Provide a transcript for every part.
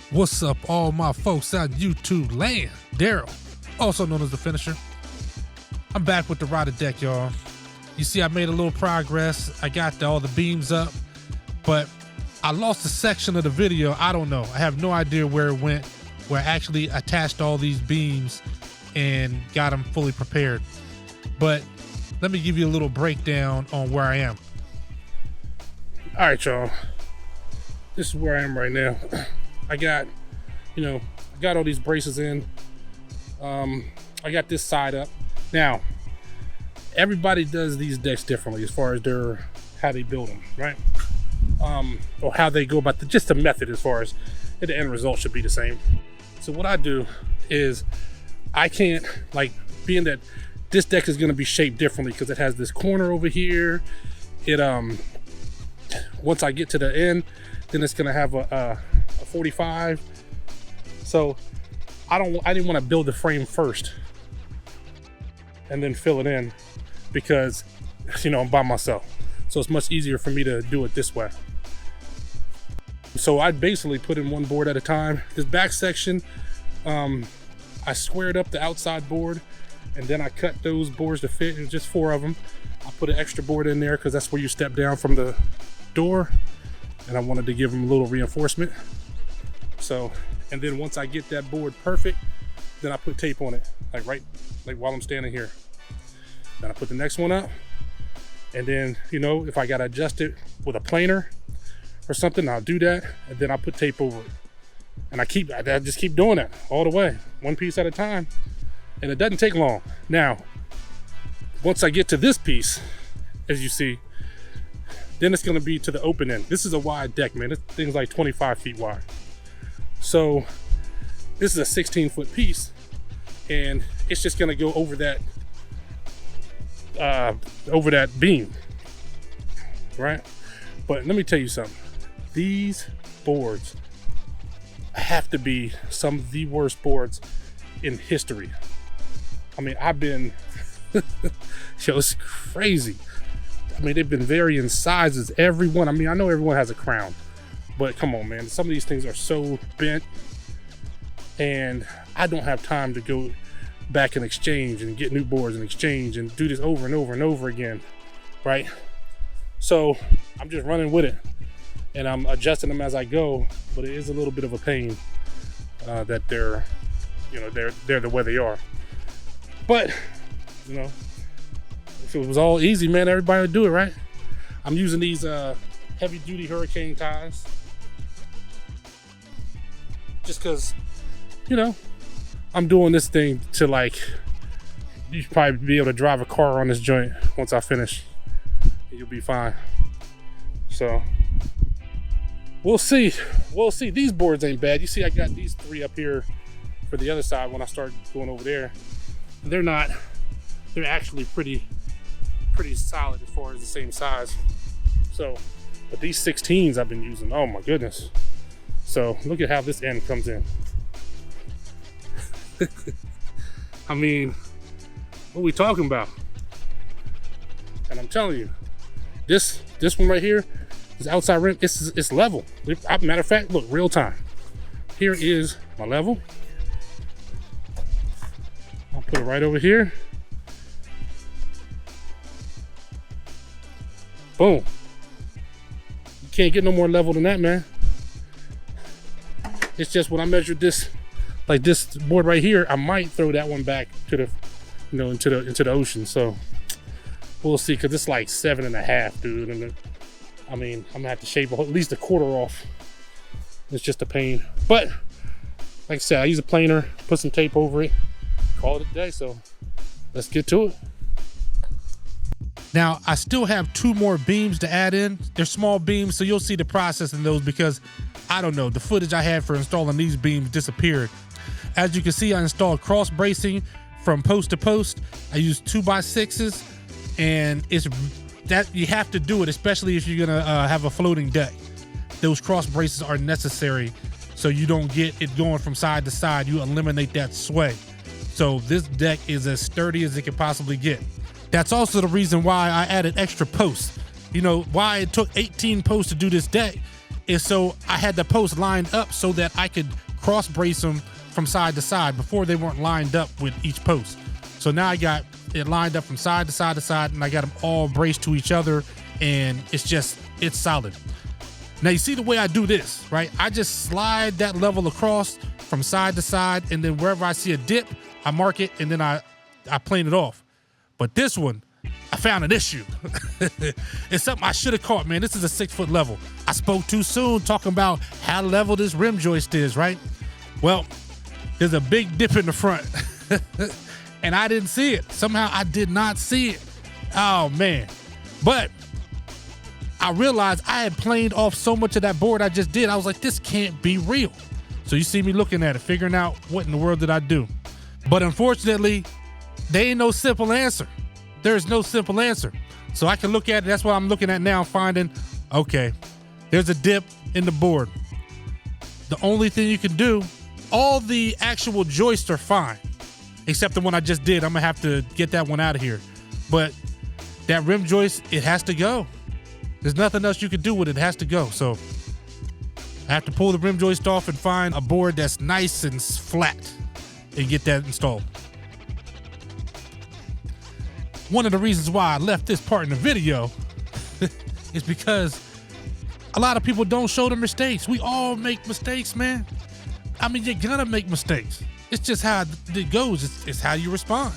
What's up, all my folks out YouTube land? Daryl, also known as the Finisher. I'm back with the rotted deck, y'all. You see, I made a little progress. I got all the beams up, but I lost a section of the video. I don't know. I have no idea where it went, where I actually attached all these beams and got them fully prepared. But let me give you a little breakdown on where I am. All right, y'all. This is where I am right now. I got all these braces in. I got this side up. Now, everybody does these decks differently as far as how they build them, right? Or how they go about just the method as far as the end result should be the same. So what I do is I can't, being that this deck is going to be shaped differently because it has this corner over here. Once I get to the end, then it's going to have a 45. So I didn't want to build the frame first and then fill it in because I'm by myself. So it's much easier for me to do it this way. So I basically put in one board at a time. This back section, I squared up the outside board and then I cut those boards to fit. It was just 4 of them. I put an extra board in there because that's where you step down from the door, and I wanted to give them a little reinforcement. So, and then once I get that board perfect, then I put tape on it, like while I'm standing here. Then I put the next one up, and then if I gotta adjust it with a planer or something, I'll do that, and then I put tape over it. And I just keep doing that all the way, one piece at a time, and it doesn't take long. Now, once I get to this piece, as you see, then it's gonna be to the open end. This is a wide deck, man. This thing's like 25 feet wide. So this is a 16-foot piece, and it's just gonna go over that beam, right? But let me tell you something. These boards have to be some of the worst boards in history. I mean, it's crazy. I mean, they've been varying sizes, every one. I mean, I know everyone has a crown, but come on, man. Some of these things are so bent, and I don't have time to go back and exchange and get new boards and exchange and do this over and over and over again, right? So I'm just running with it, and I'm adjusting them as I go, but it is a little bit of a pain that they're the way they are. But, if it was all easy, man, everybody would do it, right? I'm using these heavy duty hurricane ties just because, I'm doing this thing to you should probably be able to drive a car on this joint once I finish. You'll be fine. So we'll see. These boards ain't bad. You see, I got these 3 up here for the other side when I start going over there. They're actually pretty solid as far as the same size. So, but these 16s I've been using, oh my goodness. So look at how this end comes in. I mean, what are we talking about? And I'm telling you, this one right here, this outside rim, it's level. Matter of fact, look, real time. Here is my level. I'll put it right over here. Boom. You can't get no more level than that, man. It's just when I measured this, this board right here, I might throw that one back to the, into the ocean. So we'll see, because it's like 7.5, dude. And I'm gonna have to shave at least a quarter off. It's just a pain. But like I said, I use a planer, put some tape over it, call it a day. So let's get to it. Now, I still have 2 more beams to add in. They're small beams, so you'll see the process in those because, I don't know, the footage I had for installing these beams disappeared. As you can see, I installed cross bracing from post to post. I used 2x6s, and it's that you have to do it, especially if you're gonna have a floating deck. Those cross braces are necessary so you don't get it going from side to side. You eliminate that sway. So this deck is as sturdy as it can possibly get. That's also the reason why I added extra posts. Why it took 18 posts to do this deck is so I had the posts lined up so that I could cross brace them from side to side. Before they weren't lined up with each post. So now I got it lined up from side to side to side, and I got them all braced to each other, and it's solid. Now you see the way I do this, right? I just slide that level across from side to side, and then wherever I see a dip, I mark it, and then I plane it off. But this one, I found an issue. It's something I should have caught, man. This is a 6 foot level. I spoke too soon talking about how level this rim joist is, right? Well, there's a big dip in the front and I didn't see it. Somehow I did not see it. Oh man. But I realized I had planed off so much of that board I just did. I was like, this can't be real. So you see me looking at it, figuring out what in the world did I do? But unfortunately, there ain't no simple answer. There's no simple answer. So I can look at it. That's what I'm looking at now, finding, okay, there's a dip in the board. The only thing you can do, all the actual joists are fine, except the one I just did. I'm gonna have to get that one out of here. But that rim joist, it has to go. There's nothing else you can do with it. It has to go. So I have to pull the rim joist off and find a board that's nice and flat and get that installed. One of the reasons why I left this part in the video is because a lot of people don't show the mistakes. We all make mistakes, man. I mean, you're gonna make mistakes. It's just how it goes. It's how you respond.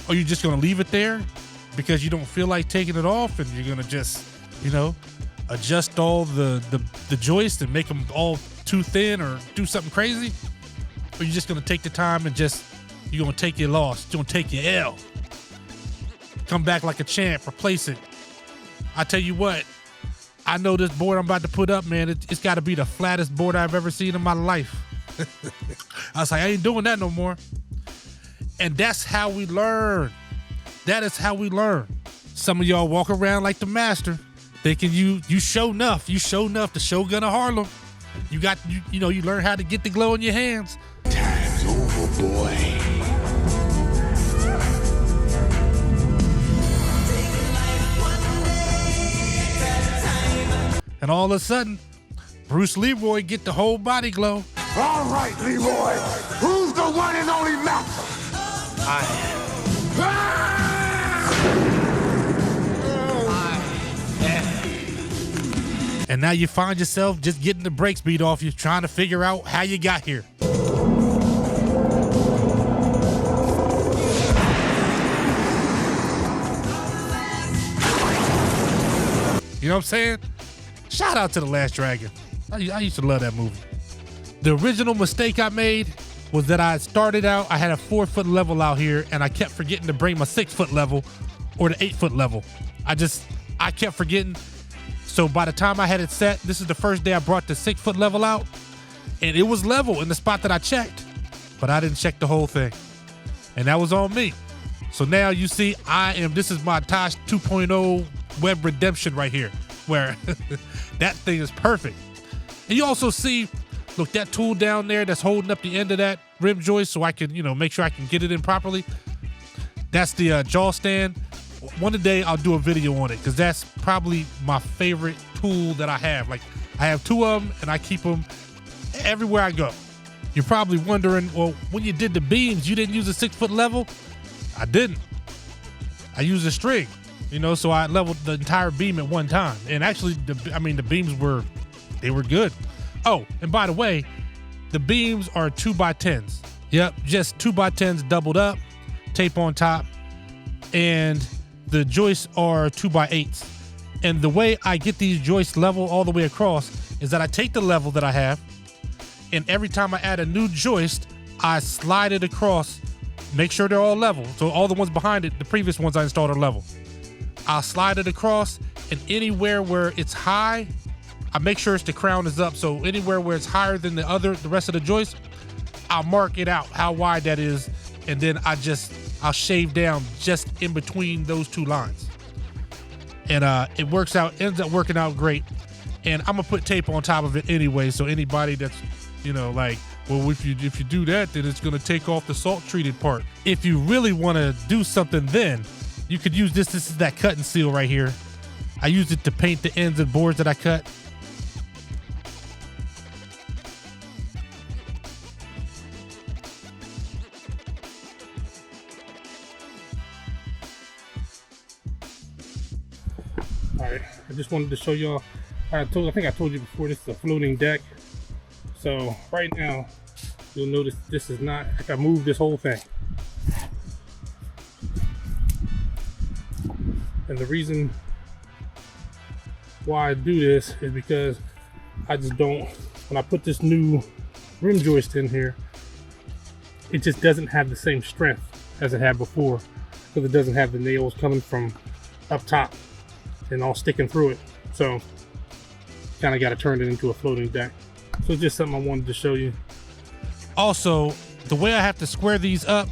Or you're just gonna leave it there because you don't feel like taking it off, and you're gonna just, adjust all the joists and make them all too thin or do something crazy. Or you're just gonna take the time and you're gonna take your loss. You're gonna take your L. Come back like a champ, replace it. I tell you what, I know this board I'm about to put up, man, it's gotta be the flattest board I've ever seen in my life. I was like, I ain't doing that no more. And that's how we learn. That is how we learn. Some of y'all walk around like the master, thinking you show enough. You show enough, the Shogun of Harlem. You learn how to get the glow in your hands. Time's over, boy. And all of a sudden, Bruce Leroy get the whole body glow. All right, Leroy. Who's the one and only master? I am. And now you find yourself just getting the brakes beat off you, trying to figure out how you got here. You know what I'm saying? Shout out to The Last Dragon. I used to love that movie. The original mistake I made was that I started out, I had a 4 foot level out here, and I kept forgetting to bring my 6 foot level or the 8 foot level. I kept forgetting. So by the time I had it set, this is the first day I brought the 6 foot level out, and it was level in the spot that I checked, but I didn't check the whole thing. And that was on me. So now you see, this is my Tosh 2.0 web redemption right here, where that thing is perfect. And you also see, look, that tool down there that's holding up the end of that rim joist so I can, make sure I can get it in properly. That's the jaw stand. One day I'll do a video on it because that's probably my favorite tool that I have. Like, I have 2 of them and I keep them everywhere I go. You're probably wondering, well, when you did the beams, you didn't use a 6 foot level? I didn't. I used a string, so I leveled the entire beam at one time. And actually, the beams were good. Oh, and by the way, the beams are 2x10s. Yep, just 2x10s doubled up, tape on top, and the joists are 2x8s. And the way I get these joists level all the way across is that I take the level that I have, and every time I add a new joist, I slide it across, make sure they're all level. So all the ones behind it, the previous ones I installed are level. I'll slide it across, and anywhere where it's high, I make sure the crown is up. So anywhere where it's higher than the rest of the joist, I'll mark it out how wide that is, and then I'll shave down just in between those 2 lines. And it ends up working out great. And I'm gonna put tape on top of it anyway, so anybody that's, well, if you do that, then it's gonna take off the salt treated part. If you really wanna do something, then you could use this. This is that cut and seal right here. I use it to paint the ends of boards that I cut. right, I just wanted to show y'all. I think I told you before, this is a floating deck. So right now, you'll notice this is not, like I moved this whole thing. And the reason why I do this is because I just don't, when I put this new rim joist in here, it just doesn't have the same strength as it had before, because it doesn't have the nails coming from up top and all sticking through it. So kind of got to turn it into a floating deck. So it's just something I wanted to show you. Also, the way I have to square these up,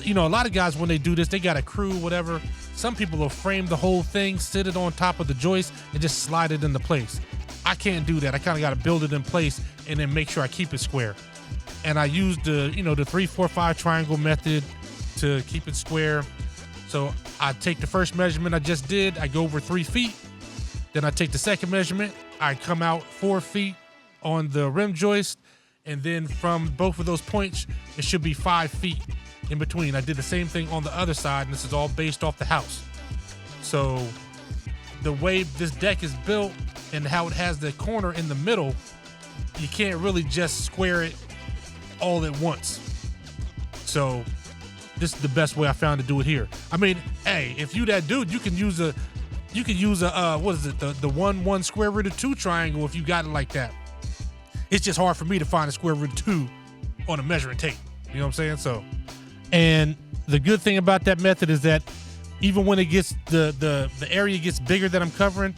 you know, a lot of guys, when they do this, they got a crew, whatever. Some people will frame the whole thing, sit it on top of the joist, and just slide it into place. I can't do that. I kind of got to build it in place and then make sure I keep it square. And I use the, you know, the 3, 4, 5 triangle method to keep it square. So I take the first measurement I just did, I go over 3 feet. Then I take the second measurement, I come out 4 feet on the rim joist, and then from both of those points, it should be 5 feet in between. I did the same thing on the other side, and this is all based off the house. So the way this deck is built and how it has the corner in the middle, you can't really just square it all at once. So this is the best way I found to do it here. I mean, hey, if you that dude, you can use a what is it, the 1 square root of 2 triangle if you got it like that. It's just hard for me to find a square root of 2 on a measuring tape. You know what I'm saying? So, and the good thing about that method is that even when it gets the area gets bigger that I'm covering,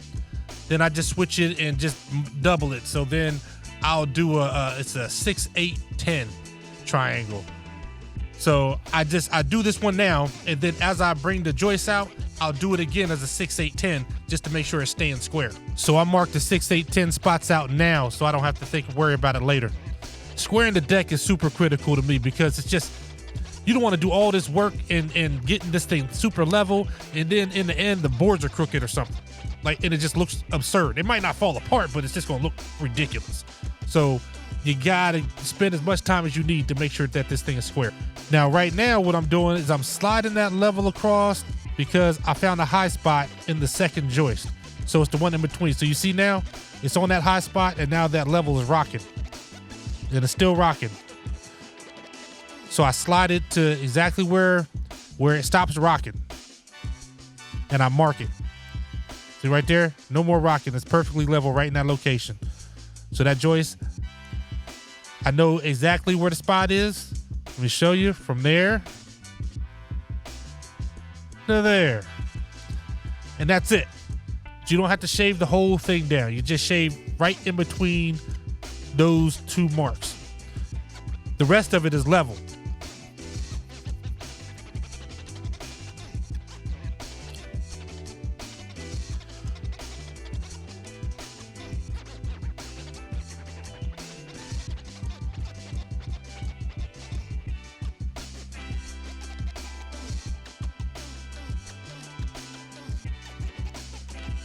then I just switch it and just double it. So then I'll do it's a 6, 8, 10 triangle. So I do this one now, and then as I bring the joist out, I'll do it again as a 6, 8, 10 just to make sure it's staying square. So I mark the 6, 8, 10 spots out now so I don't have to worry about it later. Squaring the deck is super critical to me because it's just, you don't want to do all this work and getting this thing super level, and then in the end the boards are crooked or something. And it just looks absurd. It might not fall apart, but it's just gonna look ridiculous. So you gotta spend as much time as you need to make sure that this thing is square. Now, right now, what I'm doing is I'm sliding that level across because I found a high spot in the second joist. So it's the one in between. So you see now, it's on that high spot, and now that level is rocking. And it's still rocking. So I slide it to exactly where it stops rocking. And I mark it. See right there? No more rocking. It's perfectly level right in that location. So that joist, I know exactly where the spot is. Let me show you from there to there. And that's it. You don't have to shave the whole thing down. You just shave right in between those 2 marks. The rest of it is level.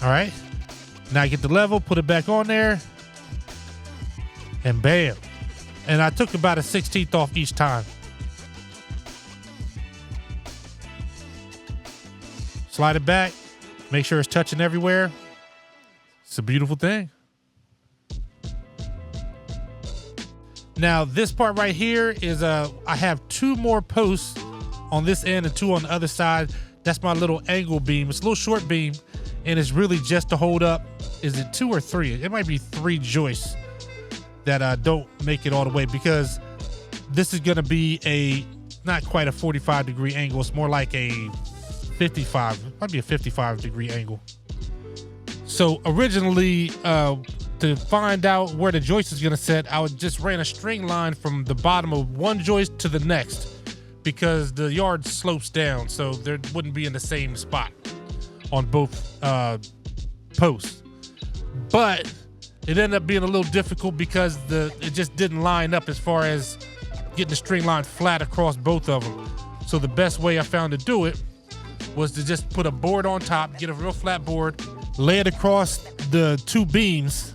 All right, now I get the level, put it back on there, and bam. And I took about a 1/16 off each time. Slide it back, make sure it's touching everywhere. It's a beautiful thing. Now this part right here is I have 2 more posts on this end and 2 on the other side. That's my little angle beam. It's a little short beam, and it's really just to hold up. Is it 2 or 3? It might be 3 joists that don't make it all the way, because this is gonna be not quite a 45-degree angle. It's more like a 55, might be a 55-degree angle. So originally, to find out where the joist is gonna set, I would just ran a string line from the bottom of one joist to the next, because the yard slopes down, so there wouldn't be in the same spot on both posts. But it ended up being a little difficult because it just didn't line up as far as getting the string line flat across both of them. So the best way I found to do it was to just put a board on top, get a real flat board, lay it across the 2 beams,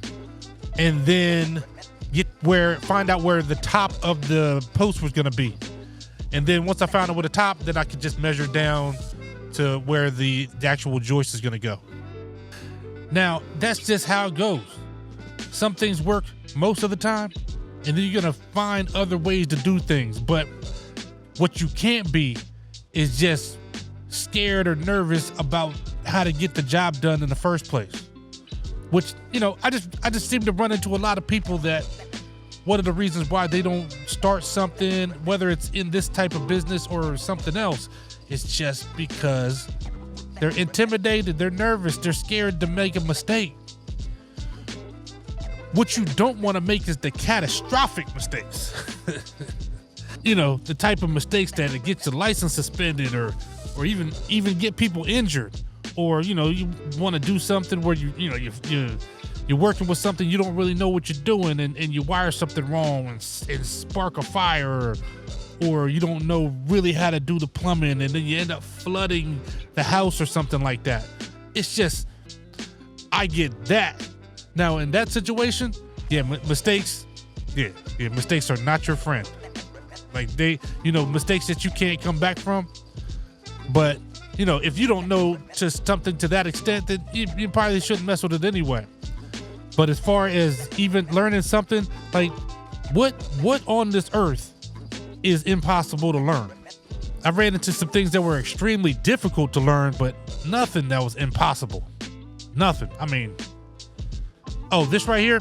and then find out where the top of the post was gonna be. And then once I found out where the top, then I could just measure down to where the actual joist is gonna go. Now, that's just how it goes. Some things work most of the time, and then you're gonna find other ways to do things. But what you can't be is just scared or nervous about how to get the job done in the first place. Which, I just seem to run into a lot of people that one of the reasons why they don't start something, whether it's in this type of business or something else, is just because they're intimidated, they're nervous, they're scared to make a mistake. What you don't want to make is the catastrophic mistakes. The type of mistakes that it gets your license suspended or even get people injured. Or, you want to do something where you're working with something you don't really know what you're doing and you wire something wrong and spark a fire, or you don't know really how to do the plumbing and then you end up flooding the house or something like that. It's just, I get that. Now in that situation, mistakes are not your friend. Like mistakes that you can't come back from. But if you don't know just something to that extent, then you probably shouldn't mess with it anyway. But as far as even learning something, like what on this earth is impossible to learn? I ran into some things that were extremely difficult to learn, but nothing that was impossible. Nothing. I mean, this right here,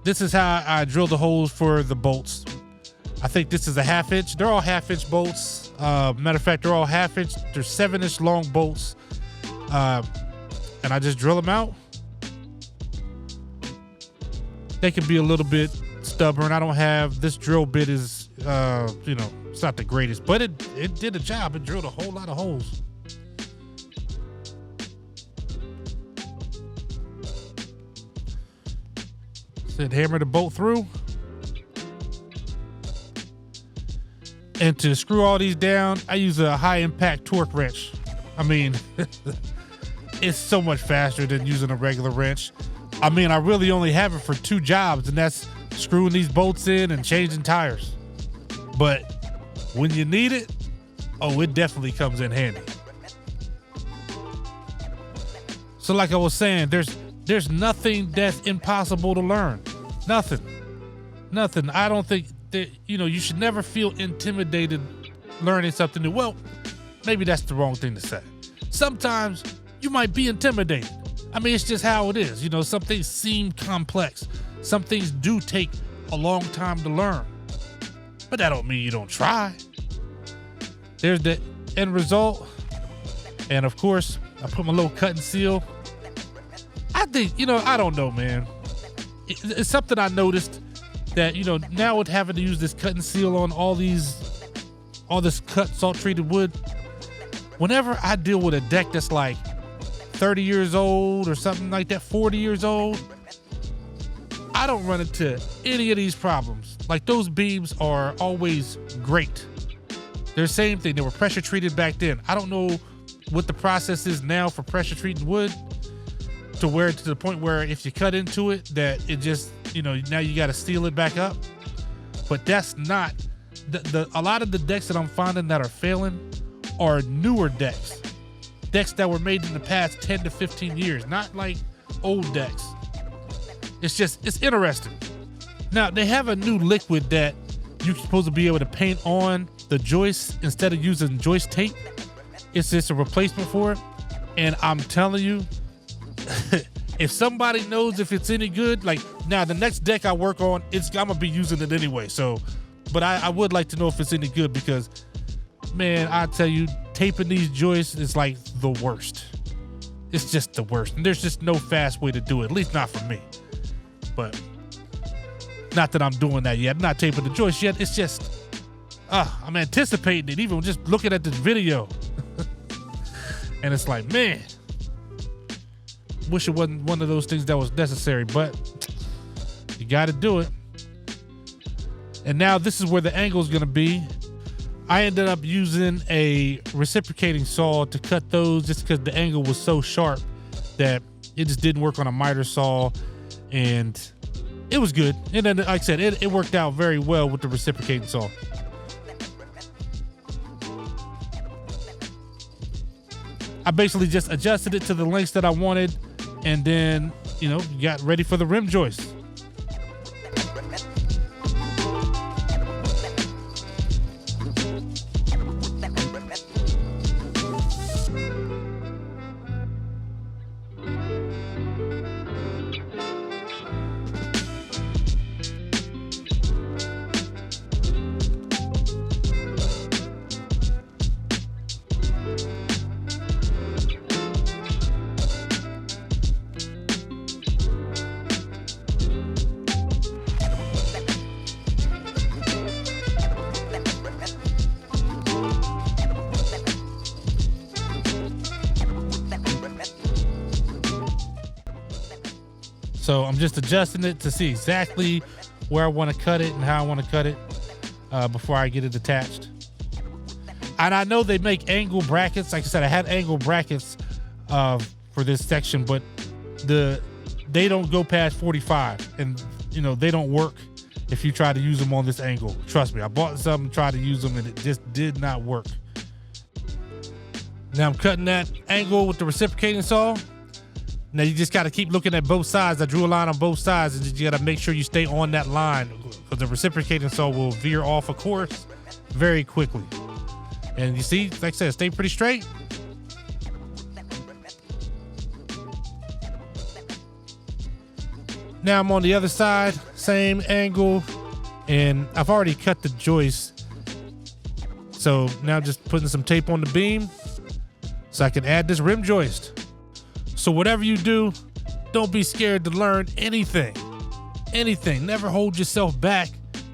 this is how I drilled the holes for the bolts. I think this is a 1/2 inch. They're all 1/2 inch bolts. Matter of fact, they're all 1/2 inch. They're 7-inch long bolts. And I just drill them out. They can be a little bit stubborn. I don't have, this drill bit is, it's not the greatest, but it did a job. It drilled a whole lot of holes. Said hammer the bolt through. And to screw all these down, I use a high impact torque wrench. I mean, it's so much faster than using a regular wrench. I mean, I really only have it for 2 jobs, and that's screwing these bolts in and changing tires. But when you need it, it definitely comes in handy. So like I was saying, there's nothing that's impossible to learn. Nothing. I don't think that, you should never feel intimidated learning something new. Well, maybe that's the wrong thing to say. Sometimes you might be intimidated. I mean, it's just how it is. Some things seem complex. Some things do take a long time to learn. But that don't mean you don't try. There's the end result. And of course, I put my little cut and seal. I think, I don't know, man. It's something I noticed that, now with having to use this cut and seal on all this cut salt treated wood, whenever I deal with a deck that's like 30 years old or something like that, 40 years old, I don't run into any of these problems. Like, those beams are always great. They're the same thing. They were pressure treated back then. I don't know what the process is now for pressure treating wood to the point where if you cut into it, that it just, now you got to seal it back up. But that's not a lot of the decks that I'm finding that are failing are newer decks that were made in the past 10 to 15 years, not like old decks. It's interesting. Now, they have a new liquid that you're supposed to be able to paint on the joists instead of using joist tape. It's just a replacement for it. And I'm telling you, if somebody knows if it's any good, like, now the next deck I work on, I'm gonna be using it anyway. So, but I would like to know if it's any good, because, man, I tell you, taping these joists is like the worst. It's just the worst. And there's just no fast way to do it, at least not for me. But not that I'm doing that yet. I'm not taping the joist yet. It's just, I'm anticipating it, even just looking at this video. And it's like, man, wish it wasn't one of those things that was necessary, but you got to do it. And now this is where the angle is going to be. I ended up using a reciprocating saw to cut those just because the angle was so sharp that it just didn't work on a miter saw, and it was good. And then, like I said, it worked out very well with the reciprocating saw. I basically just adjusted it to the lengths that I wanted, And then, you know, you got ready for the rim joist. So I'm just adjusting it to see exactly where I want to cut it and how I want to cut it before I get it attached. And I know they make angle brackets. Like I said, I had angle brackets for this section, but they don't go past 45, and you know they don't work if you try to use them on this angle. Trust me, I bought some and tried to use them, and it just did not work. Now I'm cutting that angle with the reciprocating saw. Now you just got to keep looking at both sides. I drew a line on both sides, and you got to make sure you stay on that line, because the reciprocating saw will veer off a course very quickly. And you see, like I said, stay pretty straight. Now I'm on the other side, same angle, and I've already cut the joist. So now just putting some tape on the beam so I can add this rim joist. So whatever you do, don't be scared to learn anything. Anything. Never hold yourself back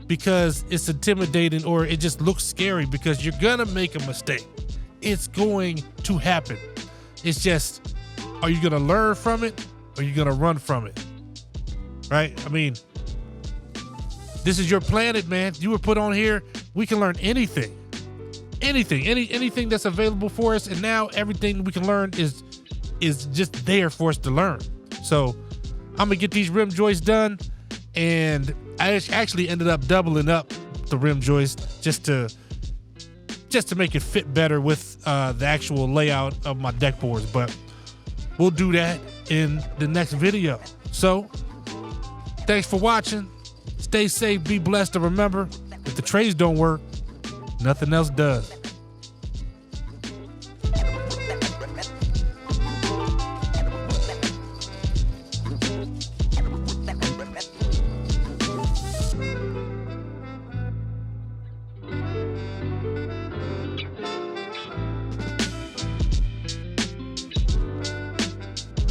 because it's intimidating or it just looks scary, because you're gonna make a mistake. It's going to happen. It's just, are you gonna learn from it or are you gonna run from it? Right? I mean, this is your planet, man. You were put on here. We can learn anything. Anything that's available for us, and now everything we can learn is just there for us to learn. So I'm gonna get these rim joists done, and I actually ended up doubling up the rim joist just to make it fit better with the actual layout of my deck boards. But we'll do that in the next video. So thanks for watching. Stay safe, be blessed, and remember, if the trays don't work, nothing else does.